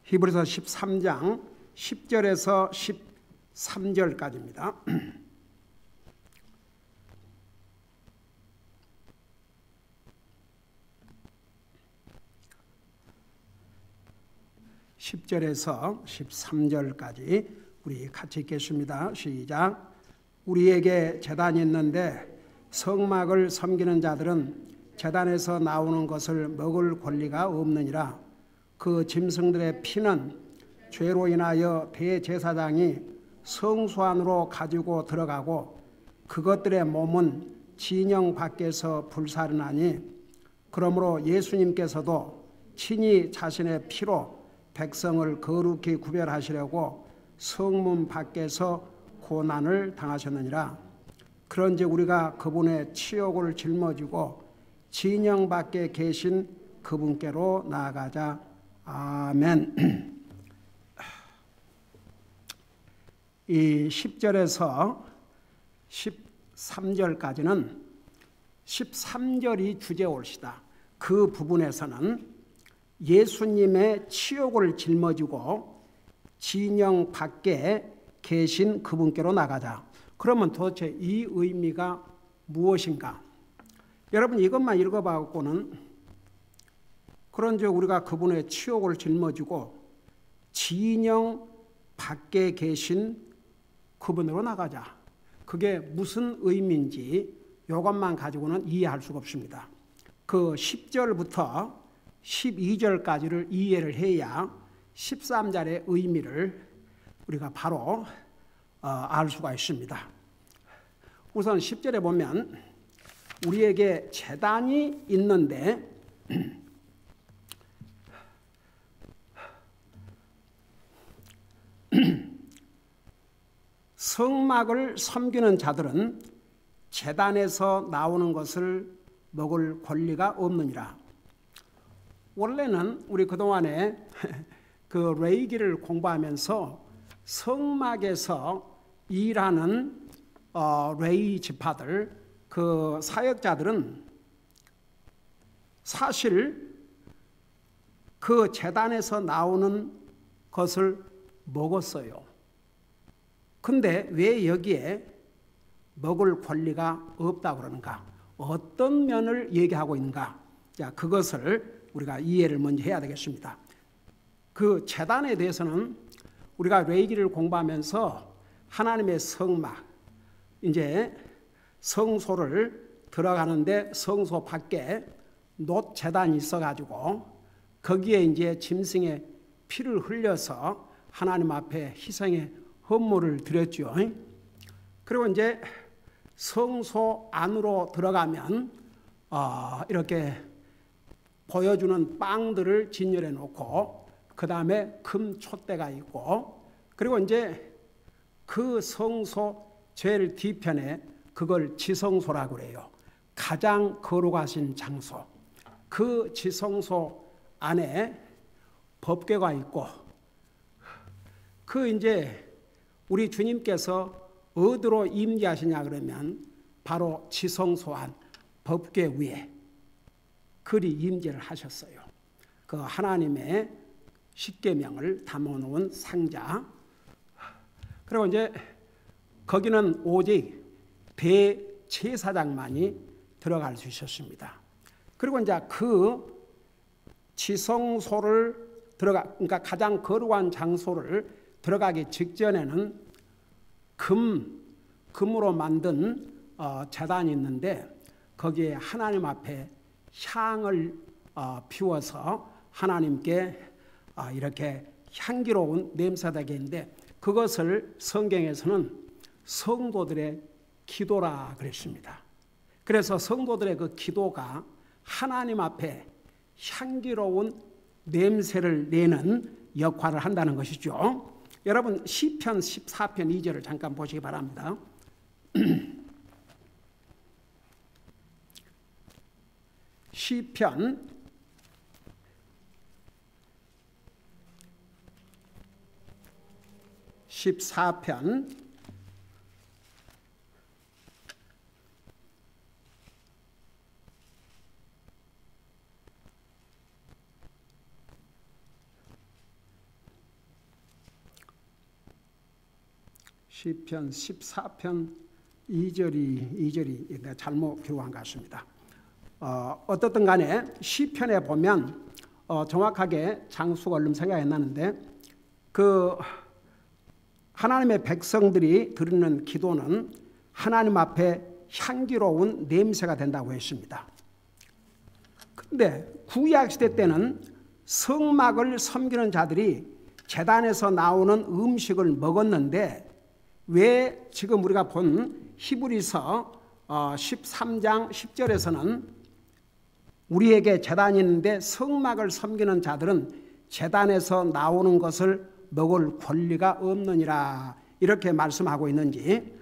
히브리서 13장 10절에서 13절까지입니다. (10절에서) 13절까지 우리 같이 읽겠습니다. 시작. 우리에게 제단이 있는데 성막을 섬기는 자들은 제단에서 나오는 것을 먹을 권리가 없느니라. 그 짐승들의 피는 죄로 인하여 대제사장이 성소 안으로 가지고 들어가고 그것들의 몸은 진영 밖에서 불사르나니, 그러므로 예수님께서도 친히 자신의 피로 백성을 거룩히 구별하시려고 성문 밖에서 고난을 당하셨느니라. 그런즉 우리가 그분의 치욕을 짊어지고 진영 밖에 계신 그분께로 나아가자. 아멘. 이 10절에서 13절까지는 13절이 주제올시다. 그 부분에서는 예수님의 치욕을 짊어지고 진영 밖에 계신 그분께로 나가자. 그러면 도대체 이 의미가 무엇인가? 여러분, 이것만 읽어봐갖고는 그런즉 우리가 그분의 치욕을 짊어지고 진영 밖에 계신 그분으로 나가자. 그게 무슨 의미인지 이것만 가지고는 이해할 수가 없습니다. 그 10절부터 12절까지를 이해를 해야 13절의 의미를 우리가 바로 알 수가 있습니다. 우선 10절에 보면 우리에게 제단이 있는데 성막을 섬기는 자들은 제단에서 나오는 것을 먹을 권리가 없느니라. 원래는 우리 그동안에 그 레위기를 공부하면서 성막에서 일하는 레위 지파들, 그 사역자들은 사실 그 제단에서 나오는 것을 먹었어요. 근데 왜 여기에 먹을 권리가 없다고 그러는가? 어떤 면을 얘기하고 있는가? 자, 그것을 우리가 이해를 먼저 해야 되겠습니다. 그 제단에 대해서는 우리가 레위기를 공부하면서 하나님의 성막, 이제 성소를 들어가는데 성소 밖에 놋 제단이 있어가지고 거기에 이제 짐승의 피를 흘려서 하나님 앞에 희생의 헌물을 드렸죠. 그리고 이제 성소 안으로 들어가면 이렇게 보여주는 빵들을 진열해 놓고 그 다음에 금 촛대가 있고, 그리고 이제 그 성소 제일 뒤편에 그걸 지성소라고 그래요. 가장 거룩하신 장소. 그 지성소 안에 법궤가 있고, 그 이제 우리 주님께서 어디로 임재하시냐 그러면 바로 지성소 안 법궤 위에 그리 임재를 하셨어요. 그 하나님의 십계명을 담아놓은 상자. 그리고 이제 거기는 오직 대제사장만이 들어갈 수 있었습니다. 그리고 이제 그 지성소를 그러니까 가장 거룩한 장소를 들어가기 직전에는 금으로 만든 제단이 있는데 거기에 하나님 앞에 향을 피워서 하나님께 이렇게 향기로운 냄새가 있는데 그것을 성경에서는 성도들의 기도라 그랬습니다. 그래서 성도들의 그 기도가 하나님 앞에 향기로운 냄새를 내는 역할을 한다는 것이죠. 여러분 시편 14편 2절을 잠깐 보시기 바랍니다. 시편 14편 시편 14편 2절이 내가 잘못 기록한 것 같습니다. 어떻든 간에 시편에 보면 정확하게 장수가 얼른 생각이 안 나는데 그 하나님의 백성들이 드리는 기도는 하나님 앞에 향기로운 냄새가 된다고 했습니다. 그런데 구약 시대 때는 성막을 섬기는 자들이 제단에서 나오는 음식을 먹었는데 왜 지금 우리가 본 히브리서 13장 10절에서는 우리에게 제단이 있는데 성막을 섬기는 자들은 제단에서 나오는 것을 먹을 권리가 없느니라 이렇게 말씀하고 있는지,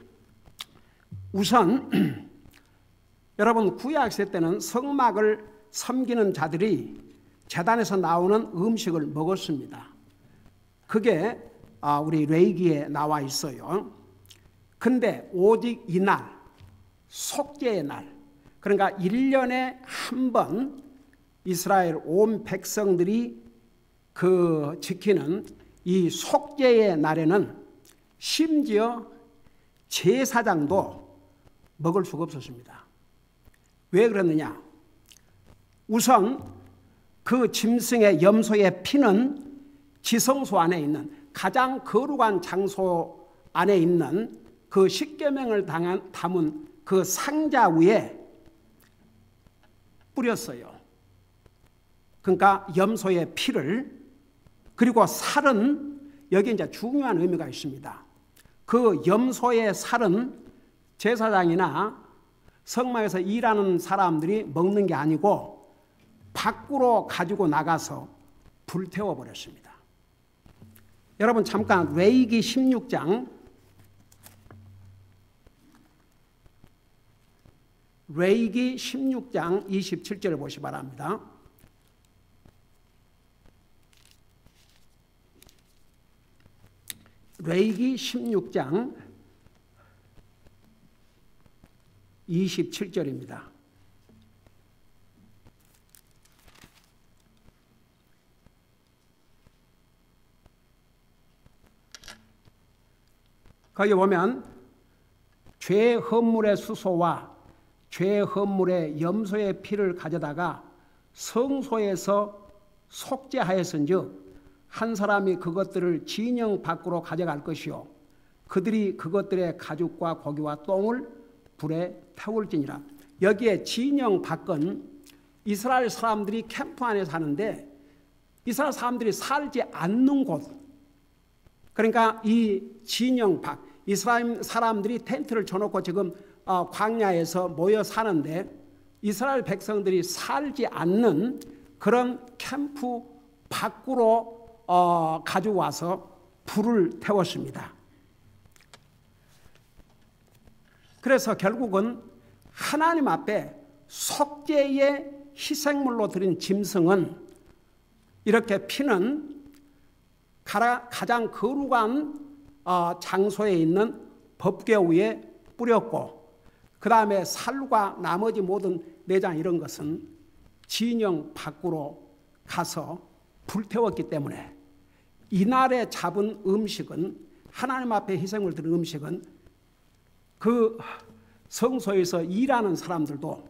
우선 여러분 구약시대 때는 성막을 섬기는 자들이 제단에서 나오는 음식을 먹었습니다. 그게 우리 레위기에 나와 있어요. 근데 오직 이날, 속죄의 날, 그러니까 1년에 한 번 이스라엘 온 백성들이 지키는 이 속죄의 날에는 심지어 제사장도 먹을 수가 없었습니다. 왜 그러느냐? 우선 그 짐승의 염소의 피는 지성소 안에 있는 가장 거룩한 장소 안에 있는 그 십계명을 담은 그 상자 위에 뿌렸어요. 그러니까 염소의 피를, 그리고 살은 여기 이제 중요한 의미가 있습니다. 그 염소의 살은 제사장이나 성막에서 일하는 사람들이 먹는 게 아니고 밖으로 가지고 나가서 불태워 버렸습니다. 여러분 잠깐 레위기 16장 27절을 보시기 바랍니다. 레위기 16장 27절입니다. 거기 보면 죄 헌물의 수소와 죄 헌물의 염소의 피를 가져다가 성소에서 속죄하였은즉 한 사람이 그것들을 진영 밖으로 가져갈 것이요 그들이 그것들의 가죽과 고기와 똥을 불에 태울지니라. 여기에 진영 밖은 이스라엘 사람들이 캠프 안에 사는데 이스라엘 사람들이 살지 않는 곳, 그러니까 이 진영 밖, 이스라엘 사람들이 텐트를 쳐놓고 지금 광야에서 모여 사는데 이스라엘 백성들이 살지 않는 그런 캠프 밖으로 가지고 와서 불을 태웠습니다. 그래서 결국은 하나님 앞에 속죄의 희생물로 드린 짐승은 이렇게 피는 가장 거룩한 장소에 있는 법궤 위에 뿌렸고, 그 다음에 살과 나머지 모든 내장 이런 것은 진영 밖으로 가서 불태웠기 때문에 이날에 잡은 음식은, 하나님 앞에 희생을 드린 음식은 그 성소에서 일하는 사람들도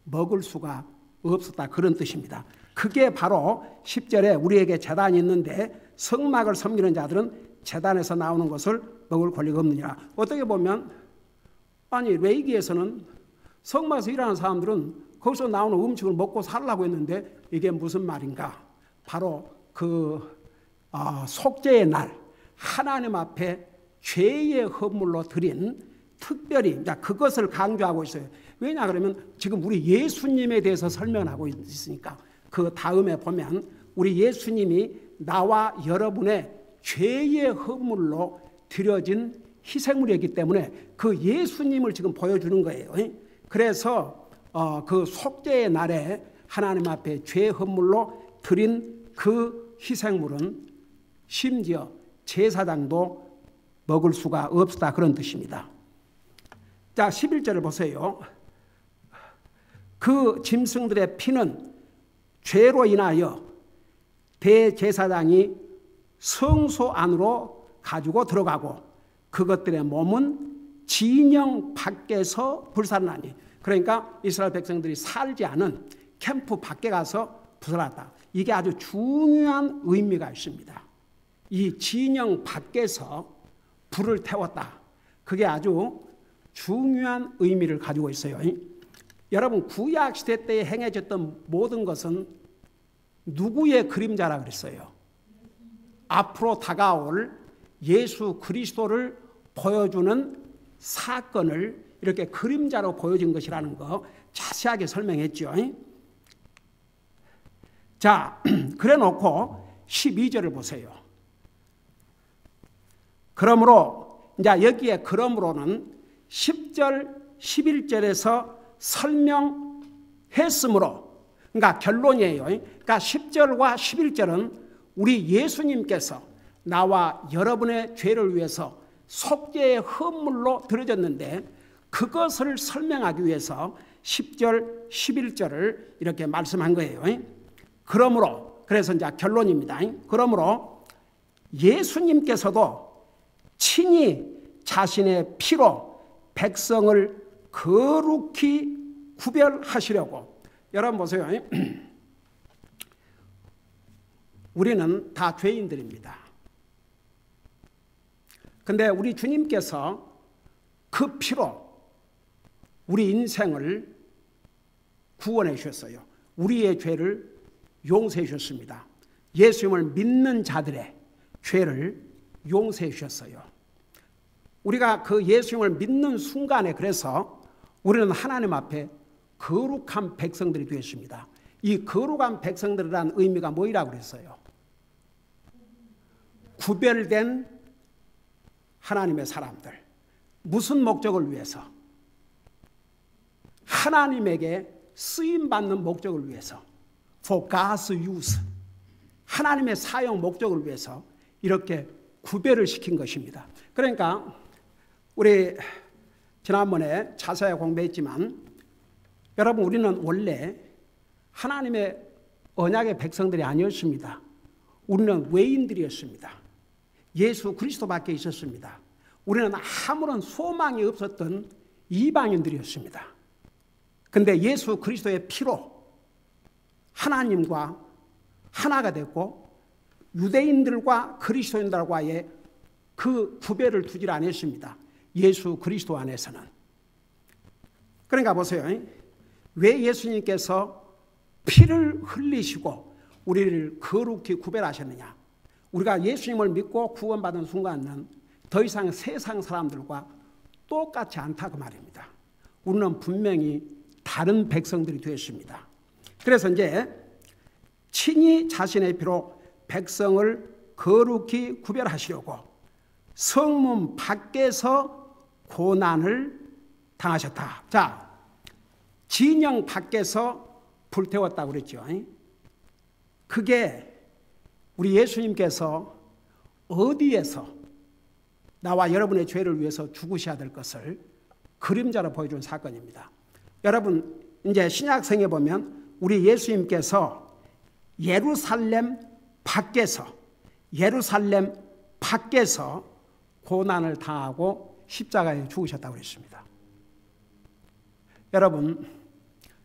먹을 수가 없었다, 그런 뜻입니다. 그게 바로 10절에 우리에게 제단이 있는데 성막을 섬기는 자들은 제단에서 나오는 것을 먹을 권리가 없느니라. 어떻게 보면 레위기에서는 성막에서 일하는 사람들은 거기서 나오는 음식을 먹고 살라고 했는데 이게 무슨 말인가? 바로 속죄의 날 하나님 앞에 죄의 헌물로 드린, 특별히 그것을 강조하고 있어요. 왜냐 그러면 지금 우리 예수님에 대해서 설명하고 있으니까. 그 다음에 보면 우리 예수님이 나와 여러분의 죄의 헌물로 드려진 희생물이었기 때문에 그 예수님을 지금 보여주는 거예요. 그래서 그 속죄의 날에 하나님 앞에 죄 헌물로 드린 그 희생물은 심지어 제사장도 먹을 수가 없다, 그런 뜻입니다. 자, 11절을 보세요. 그 짐승들의 피는 죄로 인하여 대제사장이 성소 안으로 가지고 들어가고 그것들의 몸은 진영 밖에서 불살라니. 그러니까 이스라엘 백성들이 살지 않은 캠프 밖에 가서 불살랐다. 이게 아주 중요한 의미가 있습니다. 이 진영 밖에서 불을 태웠다. 그게 아주 중요한 의미를 가지고 있어요. 여러분, 구약시대 때에 행해졌던 모든 것은 누구의 그림자라 그랬어요? 앞으로 다가올 예수 그리스도를 보여주는 사건을 이렇게 그림자로 보여준 것이라는 거 자세하게 설명했죠. 자, 그래 놓고 12절을 보세요. 그러므로, 이제 여기에 그러므로는 10절, 11절에서 설명했으므로, 그러니까 결론이에요. 그러니까 10절과 11절은 우리 예수님께서 나와 여러분의 죄를 위해서 속죄의 헌물로 드려졌는데 그것을 설명하기 위해서 10절, 11절을 이렇게 말씀한 거예요. 그러므로, 그래서 이제 결론입니다. 그러므로 예수님께서도 친히 자신의 피로 백성을 거룩히 구별하시려고. 여러분 보세요. 우리는 다 죄인들입니다. 근데 우리 주님께서 그 피로 우리 인생을 구원해 주셨어요. 우리의 죄를 용서해 주셨습니다. 예수님을 믿는 자들의 죄를 용서해 주셨어요. 우리가 그 예수님을 믿는 순간에 그래서 우리는 하나님 앞에 거룩한 백성들이 되었습니다. 이 거룩한 백성들이라는 의미가 뭐이라고 그랬어요? 구별된 하나님의 사람들. 무슨 목적을 위해서? 하나님에게 쓰임받는 목적을 위해서. For God's use. 하나님의 사용 목적을 위해서 이렇게 구별을 시킨 것입니다. 그러니까 우리 지난번에 자세히 공부했지만 여러분, 우리는 원래 하나님의 언약의 백성들이 아니었습니다. 우리는 외인들이었습니다. 예수 그리스도밖에 있었습니다. 우리는 아무런 소망이 없었던 이방인들이었습니다. 그런데 예수 그리스도의 피로 하나님과 하나가 됐고 유대인들과 그리스도인들과의 그 구별을 두질 않았습니다. 예수 그리스도 안에서는. 그러니까 보세요. 왜 예수님께서 피를 흘리시고 우리를 거룩히 구별하셨느냐? 우리가 예수님을 믿고 구원받은 순간은 더 이상 세상 사람들과 똑같지 않다고 말입니다. 우리는 분명히 다른 백성들이 되었습니다. 그래서 이제 친히 자신의 피로 백성을 거룩히 구별하시려고 성문 밖에서 고난을 당하셨다. 자, 진영 밖에서 불태웠다고 그랬죠. 그게 우리 예수님께서 어디에서 나와 여러분의 죄를 위해서 죽으셔야 될 것을 그림자로 보여준 사건입니다. 여러분, 이제 신약성에 보면 우리 예수님께서 예루살렘 밖에서 고난을 당하고 십자가에 죽으셨다고 그랬습니다. 여러분,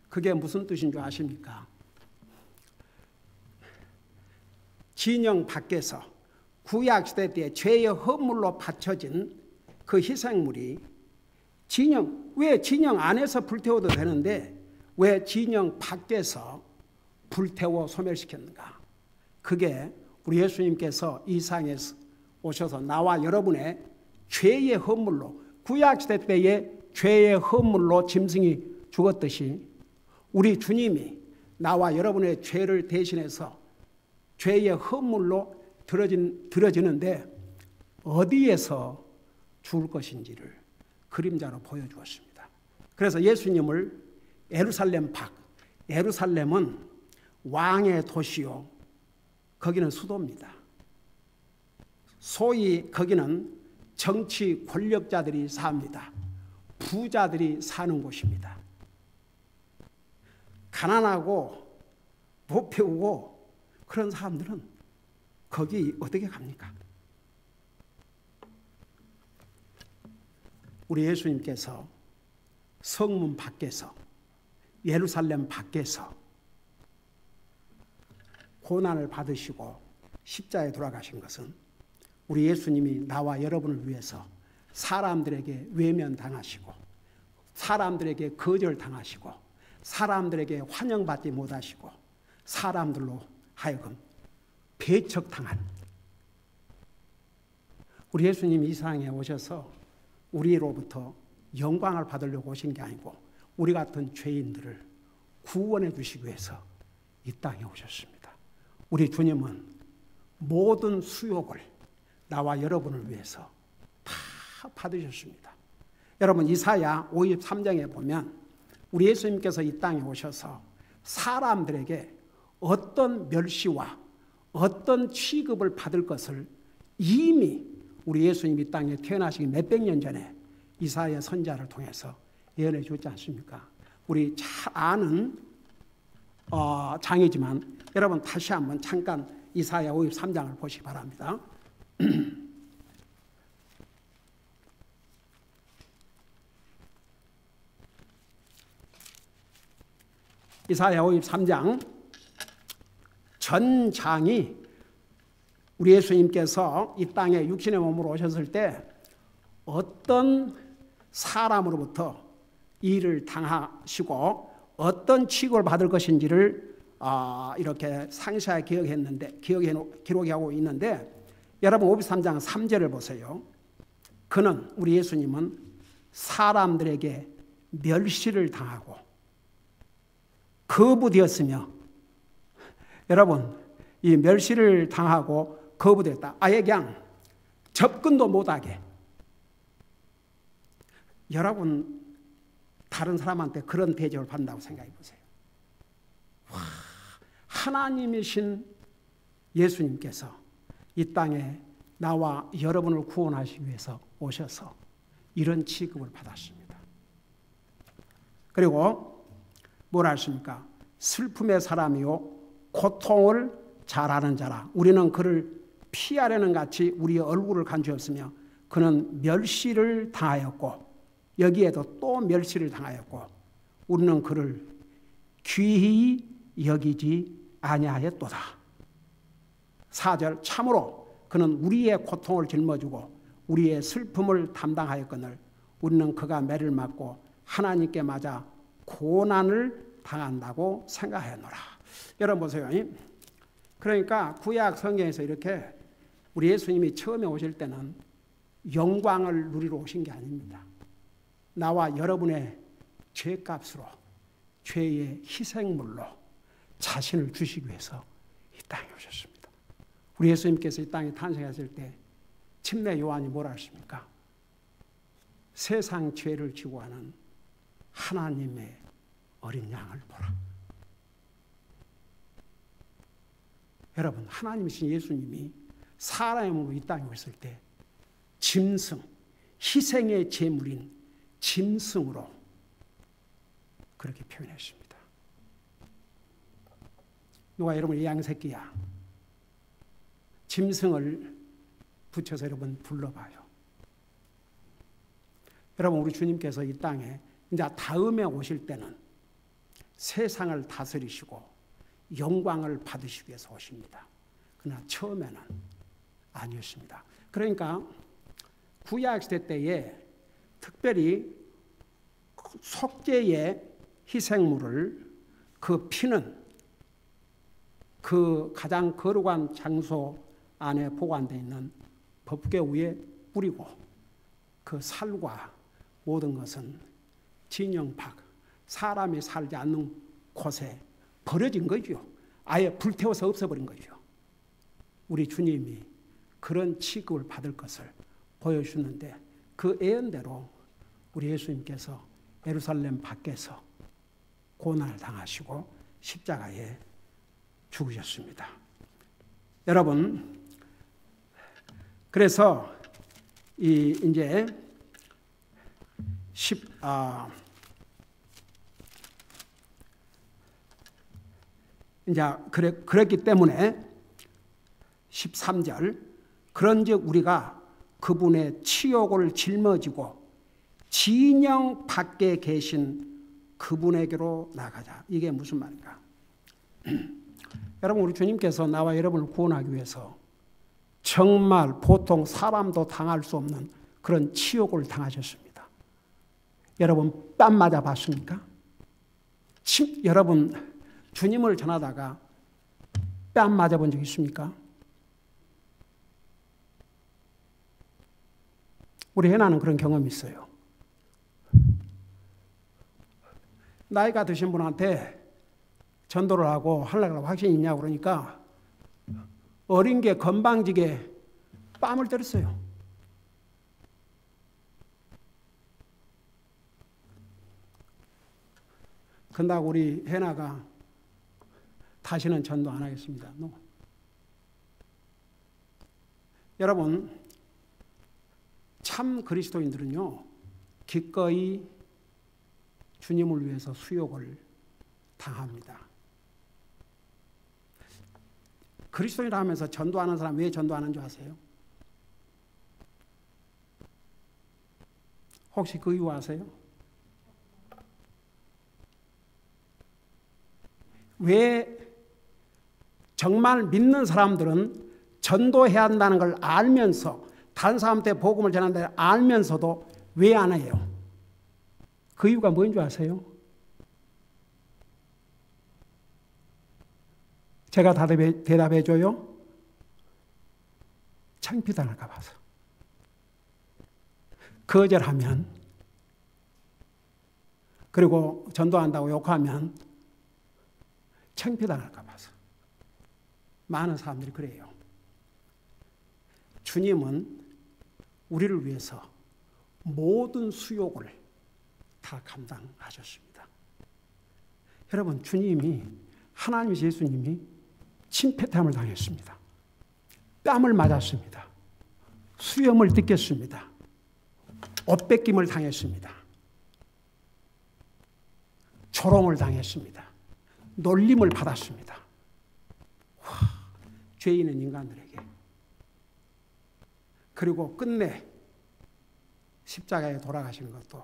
그게 무슨 뜻인 줄 아십니까? 진영 밖에서 구약시대 때 죄의 헌물로 바쳐진 그 희생물이 왜 진영 안에서 불태워도 되는데 왜 진영 밖에서 불태워 소멸시켰는가? 그게 우리 예수님께서 이 세상에 오셔서 나와 여러분의 죄의 헌물로, 구약시대 때의 죄의 헌물로 짐승이 죽었듯이 우리 주님이 나와 여러분의 죄를 대신해서 죄의 헌물로 들어지는데 어디에서 죽을 것인지를 그림자로 보여주었습니다. 그래서 예수님을 예루살렘 밖, 예루살렘은 왕의 도시요, 거기는 수도입니다. 소위 거기는 정치 권력자들이 삽니다. 부자들이 사는 곳입니다. 가난하고 못 배우고 그런 사람들은 거기 어떻게 갑니까? 우리 예수님께서 성문 밖에서, 예루살렘 밖에서 고난을 받으시고 십자가에 돌아가신 것은 우리 예수님이 나와 여러분을 위해서 사람들에게 외면당하시고, 사람들에게 거절당하시고, 사람들에게 환영받지 못하시고, 사람들로 하여금 배척당한, 우리 예수님이 이 세상에 오셔서 우리로부터 영광을 받으려고 오신 게 아니고 우리 같은 죄인들을 구원해 주시기 위해서 이 땅에 오셨습니다. 우리 주님은 모든 수욕을 나와 여러분을 위해서 다 받으셨습니다. 여러분, 이사야 53장에 보면 우리 예수님께서 이 땅에 오셔서 사람들에게 어떤 멸시와 어떤 취급을 받을 것을 이미 우리 예수님이 이 땅에 태어나시기 몇백 년 전에 이사야 선지자를 통해서 예언해 줬지 않습니까? 우리 잘 아는 장이지만 여러분 다시 한번 잠깐 이사야 53장을 보시기 바랍니다. 이사야 53장 전장이 우리 예수님께서 이 땅에 육신의 몸으로 오셨을 때 어떤 사람으로부터 일을 당하시고 어떤 취급을 받을 것인지를 이렇게 상세하게 기록하고 있는데, 여러분 53장 3절을 보세요. 그는, 우리 예수님은 사람들에게 멸시를 당하고 거부되었으며, 여러분 이 멸시를 당하고 거부되었다. 아예 그냥 접근도 못하게. 여러분 다른 사람한테 그런 대접을 받는다고 생각해 보세요. 하나님이신 예수님께서 이 땅에 나와 여러분을 구원하시기 위해서 오셔서 이런 취급을 받았습니다. 그리고 뭐라 하십니까? 슬픔의 사람이요 고통을 잘 아는 자라. 우리는 그를 피하려는 같이 우리의 얼굴을 간주었으며 그는 멸시를 당하였고, 여기에도 또 멸시를 당하였고, 우리는 그를 귀히 여기지 아니하였도다. 4절, 참으로 그는 우리의 고통을 짊어지고 우리의 슬픔을 담당하였거늘 우리는 그가 매를 맞고 하나님께 맞아 고난을 당한다고 생각하였노라. 여러분 보세요. 그러니까 구약 성경에서 이렇게 우리 예수님이 처음에 오실 때는 영광을 누리러 오신 게 아닙니다. 나와 여러분의 죄값으로, 죄의 희생물로 자신을 주시기 위해서 이 땅에 오셨습니다. 우리 예수님께서 이 땅에 탄생하실 때 침례 요한이 뭐라 하십니까? 세상 죄를 지고 가는 하나님의 어린 양을 보라. 여러분, 하나님이신 예수님이 사람의 몸으로 이 땅에 오셨을 때 짐승, 희생의 제물인 짐승으로 그렇게 표현했습니다. 누가 여러분 양새끼야, 짐승을 붙여서 여러분 불러봐요. 여러분, 우리 주님께서 이 땅에 이제 다음에 오실 때는 세상을 다스리시고 영광을 받으시기 위해서 오십니다. 그러나 처음에는 아니었습니다. 그러니까 구약시대 때에 특별히 속죄의 희생물을, 그 피는 그 가장 거룩한 장소 안에 보관되어 있는 법궤 위에 뿌리고, 그 살과 모든 것은 진영박, 사람이 살지 않는 곳에 버려진 거죠. 아예 불태워서 없애버린 거죠. 우리 주님이 그런 취급을 받을 것을 보여주는데, 그 예언대로 우리 예수님께서 예루살렘 밖에서 고난을 당하시고 십자가에 죽으셨습니다. 여러분, 그래서 이제 그랬기 때문에 13절, 그런즉 우리가 그분의 치욕을 짊어지고 진영 밖에 계신 그분에게로 나가자. 이게 무슨 말인가? 여러분, 우리 주님께서 나와 여러분을 구원하기 위해서 정말 보통 사람도 당할 수 없는 그런 치욕을 당하셨습니다. 여러분, 뺨 맞아 봤습니까? 여러분, 주님을 전하다가 뺨 맞아 본 적 있습니까? 우리 해나는 그런 경험이 있어요. 나이가 드신 분한테 전도를 하고 하려고 확신이 있냐고 그러니까 어린 게 건방지게 뺨을 때렸어요. 그런다고 우리 해나가 다시는 전도 안 하겠습니다. No. 여러분, 참 그리스도인들은요, 기꺼이 주님을 위해서 수욕을 당합니다. 그리스도인이라 하면서 전도하는 사람 왜 전도하는 줄 아세요? 혹시 그 이유 아세요? 왜 정말 믿는 사람들은 전도해야 한다는 걸 알면서 다른 사람한테 복음을 전한다는 걸 알면서도 왜 안 해요? 그 이유가 뭔지 아세요? 제가 대답해 줘요. 창피당할까 봐서. 거절하면, 그리고 전도한다고 욕하면 창피당할까 봐서. 많은 사람들이 그래요. 주님은 우리를 위해서 모든 수욕을 다 감당하셨습니다. 여러분, 주님이, 하나님 예수님이 침패탐을 당했습니다. 뺨을 맞았습니다. 수염을 뜯겼습니다. 옷뺏김을 당했습니다. 조롱을 당했습니다. 놀림을 받았습니다. 와, 죄 있는 인간들에게. 그리고 끝내 십자가에 돌아가시는 것도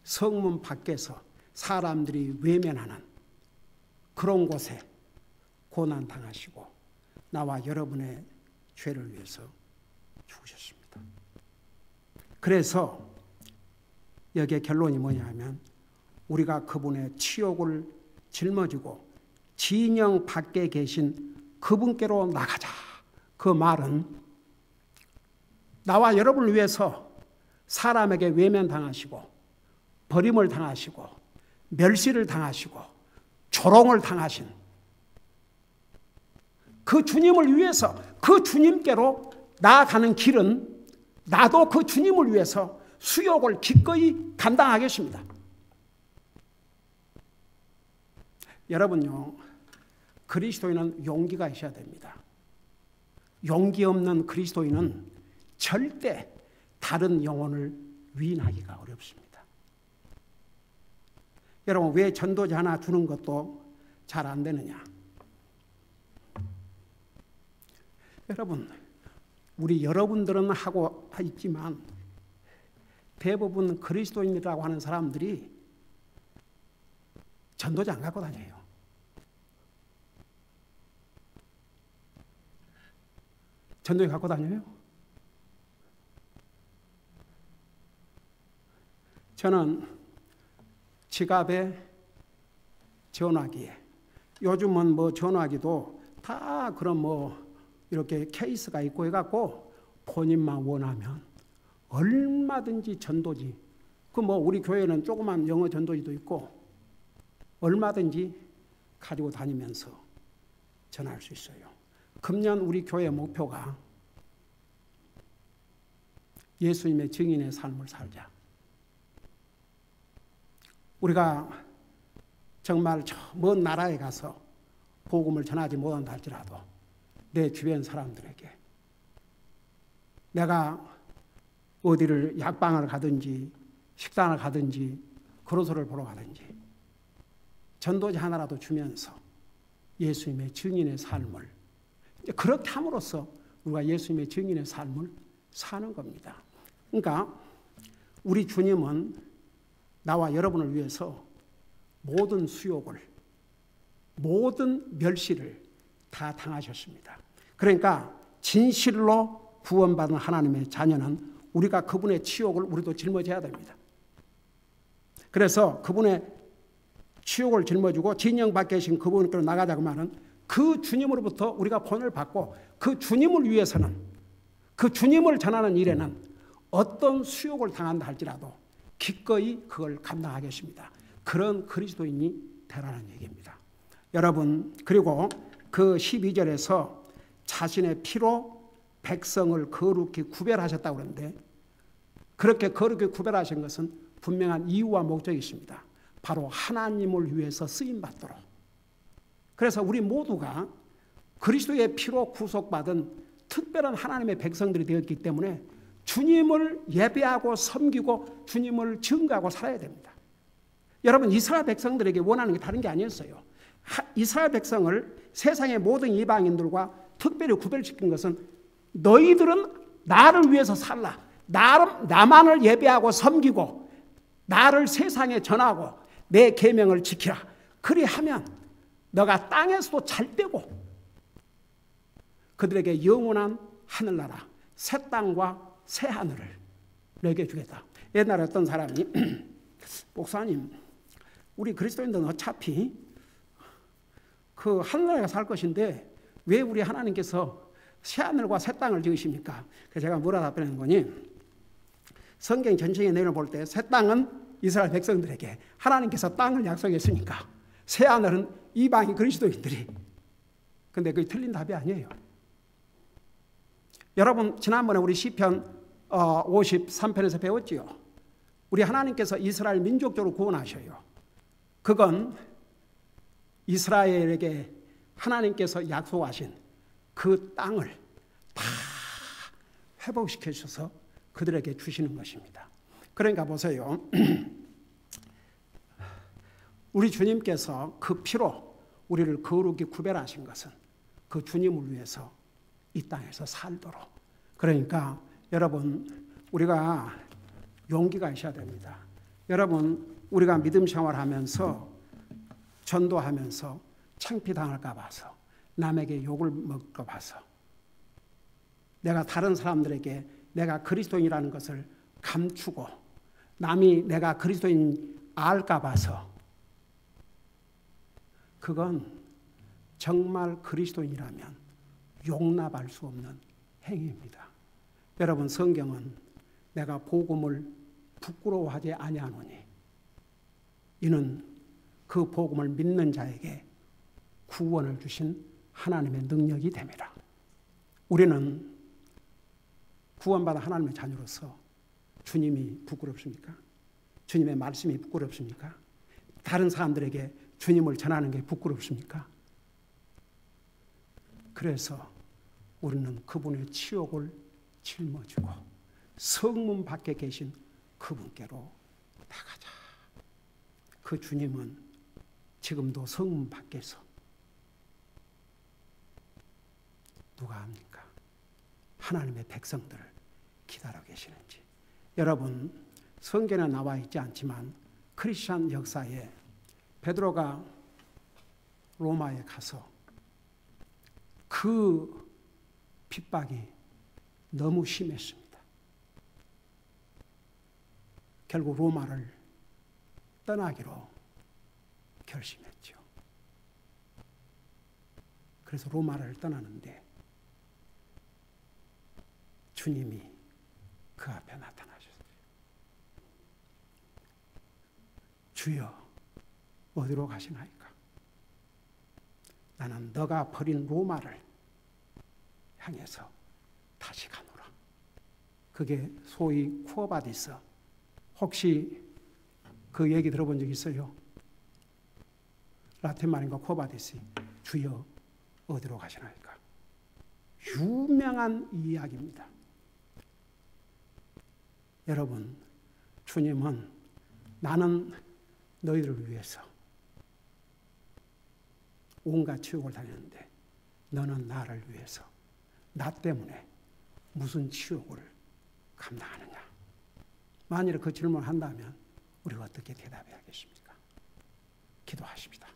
성문 밖에서 사람들이 외면하는 그런 곳에 고난 당하시고 나와 여러분의 죄를 위해서 죽으셨습니다. 그래서 여기에 결론이 뭐냐 하면 우리가 그분의 치욕을 짊어지고 진영 밖에 계신 그분께로 나가자. 그 말은 나와 여러분을 위해서 사람에게 외면당하시고 버림을 당하시고 멸시를 당하시고 조롱을 당하신 그 주님을 위해서 그 주님께로 나아가는 길은 나도 그 주님을 위해서 수욕을 기꺼이 감당하겠습니다. 여러분요, 그리스도인은 용기가 있어야 됩니다. 용기 없는 그리스도인은 절대 다른 영혼을 위인하기가 어렵습니다. 여러분, 왜 전도자 하나 주는 것도 잘 안 되느냐? 여러분, 우리 여러분들은 하고 있지만 대부분 그리스도인이라고 하는 사람들이 전도자 안 갖고 다녀요. 전도자 갖고 다녀요? 저는 지갑에 전화기에, 요즘은 뭐 전화기도 다 그런 뭐 이렇게 케이스가 있고 해갖고 본인만 원하면 얼마든지 전도지. 그 뭐 우리 교회는 조그만 영어 전도지도 있고 얼마든지 가지고 다니면서 전할 수 있어요. 금년 우리 교회 목표가 예수님의 증인의 삶을 살자. 우리가 정말 저 먼 나라에 가서 복음을 전하지 못한다 할지라도 내 주변 사람들에게 내가 어디를 약방을 가든지 식당을 가든지 그로서를 보러 가든지 전도지 하나라도 주면서 예수님의 증인의 삶을 그렇게 함으로써 우리가 예수님의 증인의 삶을 사는 겁니다. 그러니까 우리 주님은 나와 여러분을 위해서 모든 수욕을, 모든 멸시를 다 당하셨습니다. 그러니까 진실로 구원받은 하나님의 자녀는 우리가 그분의 치욕을 우리도 짊어져야 됩니다. 그래서 그분의 치욕을 짊어지고 진영 밖에 계신 그분께로 나가자고 말은 그 주님으로부터 우리가 본을 받고 그 주님을 위해서는, 그 주님을 전하는 일에는 어떤 수욕을 당한다 할지라도 기꺼이 그걸 감당하겠습니다. 그런 그리스도인이 되라는 얘기입니다. 여러분, 그리고 그 12절에서 자신의 피로 백성을 거룩히 구별하셨다고 그러는데, 그렇게 거룩히 구별하신 것은 분명한 이유와 목적이 있습니다. 바로 하나님을 위해서 쓰임받도록. 그래서 우리 모두가 그리스도의 피로 구속받은 특별한 하나님의 백성들이 되었기 때문에 주님을 예배하고 섬기고 주님을 증거하고 살아야 됩니다. 여러분, 이스라엘 백성들에게 원하는 게 다른 게 아니었어요. 이스라엘 백성을 세상의 모든 이방인들과 특별히 구별시킨 것은 너희들은 나를 위해서 살라. 나만을 예배하고 섬기고 나를 세상에 전하고 내 계명을 지키라. 그리하면 너가 땅에서도 잘 되고 그들에게 영원한 하늘나라, 새 땅과 새 하늘을 너에게 주겠다. 옛날에 어떤 사람이 목사님, 우리 그리스도인들은 어차피 그 하늘나라에 살 것인데 왜 우리 하나님께서 새 하늘과 새 땅을 지으십니까? 그래서 제가 뭐라 답변하는 거니? 성경 전체의 내용을 볼 때 새 땅은 이스라엘 백성들에게 하나님께서 땅을 약속했으니까 새 하늘은 이방인 그리스도인들이. 근데 그게 틀린 답이 아니에요. 여러분, 지난번에 우리 시편 53편에서 배웠지요. 우리 하나님께서 이스라엘 민족적으로 구원하셔요. 그건 이스라엘에게 하나님께서 약속하신 그 땅을 다 회복시켜 주셔서 그들에게 주시는 것입니다. 그러니까 보세요. 우리 주님께서 그 피로 우리를 거룩히 구별하신 것은 그 주님을 위해서 이 땅에서 살도록. 그러니까 여러분, 우리가 용기가 있어야 됩니다. 여러분, 우리가 믿음 생활하면서 전도하면서 창피당할까 봐서, 남에게 욕을 먹을까 봐서, 내가 다른 사람들에게 내가 그리스도인이라는 것을 감추고 남이 내가 그리스도인 알까 봐서, 그건 정말 그리스도인이라면 용납할 수 없는 행위입니다. 여러분, 성경은 내가 복음을 부끄러워하지 아니하노니 이는 그 복음을 믿는 자에게 구원을 주신 하나님의 능력이 됨이라. 우리는 구원받은 하나님의 자녀로서 주님이 부끄럽습니까? 주님의 말씀이 부끄럽습니까? 다른 사람들에게 주님을 전하는 게 부끄럽습니까? 그래서 우리는 그분의 치욕을 짊어지고 성문 밖에 계신 그분께로 나가자. 그 주님은 지금도 성문 밖에서 누가 합니까? 하나님의 백성들을 기다려 계시는지. 여러분, 성경에 나와 있지 않지만 크리스천 역사에 베드로가 로마에 가서 그 핍박이 너무 심했습니다. 결국 로마를 떠나기로 결심했죠. 그래서 로마를 떠나는데 주님이 그 앞에 나타나셨어요. 주여, 어디로 가시나이까? 나는 너가 버린 로마를 향해서 다시 가노라. 그게 소위 쿠어바디스. 혹시 그 얘기 들어본 적 있어요? 라틴 말인가 쿠어바디스. 주여, 어디로 가시나이까? 유명한 이야기입니다. 여러분, 주님은 나는 너희들을 위해서 온갖 치욕을 당했는데 너는 나를 위해서, 나 때문에 무슨 치욕을 감당하느냐? 만일 그 질문을 한다면 우리가 어떻게 대답해야겠습니까? 기도하십니다.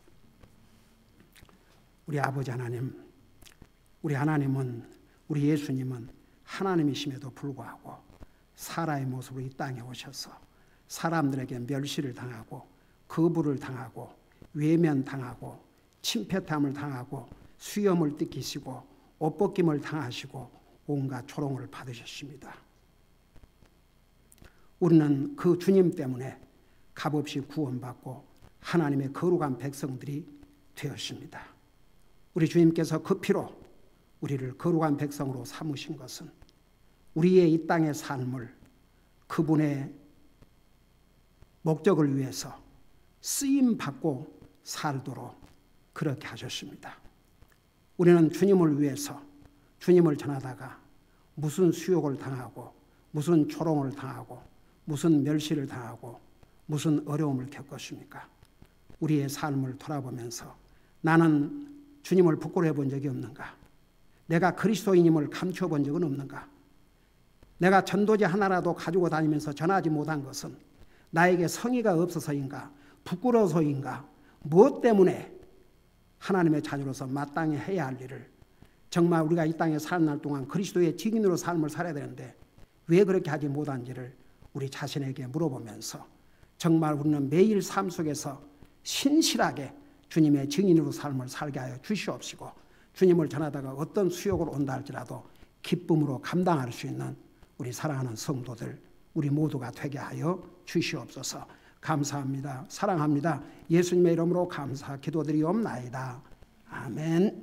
우리 아버지 하나님, 우리 하나님은, 우리 예수님은 하나님이심에도 불구하고 사람의 모습으로 이 땅에 오셔서 사람들에게 멸시를 당하고 거부를 당하고 외면당하고 침패탐을 당하고 수염을 뜯기시고 옷벗김을 당하시고 온갖 조롱을 받으셨습니다. 우리는 그 주님 때문에 값없이 구원받고 하나님의 거룩한 백성들이 되었습니다. 우리 주님께서 그 피로 우리를 거룩한 백성으로 삼으신 것은 우리의 이 땅의 삶을 그분의 목적을 위해서 쓰임받고 살도록 그렇게 하셨습니다. 우리는 주님을 위해서 주님을 전하다가 무슨 수욕을 당하고 무슨 조롱을 당하고 무슨 멸시를 당하고 무슨 어려움을 겪었습니까? 우리의 삶을 돌아보면서 나는 주님을 부끄러워해 본 적이 없는가? 내가 그리스도인임을 감춰 본 적은 없는가? 내가 전도지 하나라도 가지고 다니면서 전하지 못한 것은 나에게 성의가 없어서인가? 부끄러워서인가? 무엇 때문에 하나님의 자녀로서 마땅히 해야 할 일을 정말 우리가 이 땅에 사는 날 동안 그리스도의 증인으로 삶을 살아야 되는데 왜 그렇게 하지 못한지를 우리 자신에게 물어보면서 정말 우리는 매일 삶 속에서 신실하게 주님의 증인으로 삶을 살게 하여 주시옵시고 주님을 전하다가 어떤 수욕을 온다 할지라도 기쁨으로 감당할 수 있는 우리 사랑하는 성도들 우리 모두가 되게 하여 주시옵소서. 감사합니다. 사랑합니다. 예수님의 이름으로 감사 기도드리옵나이다. 아멘.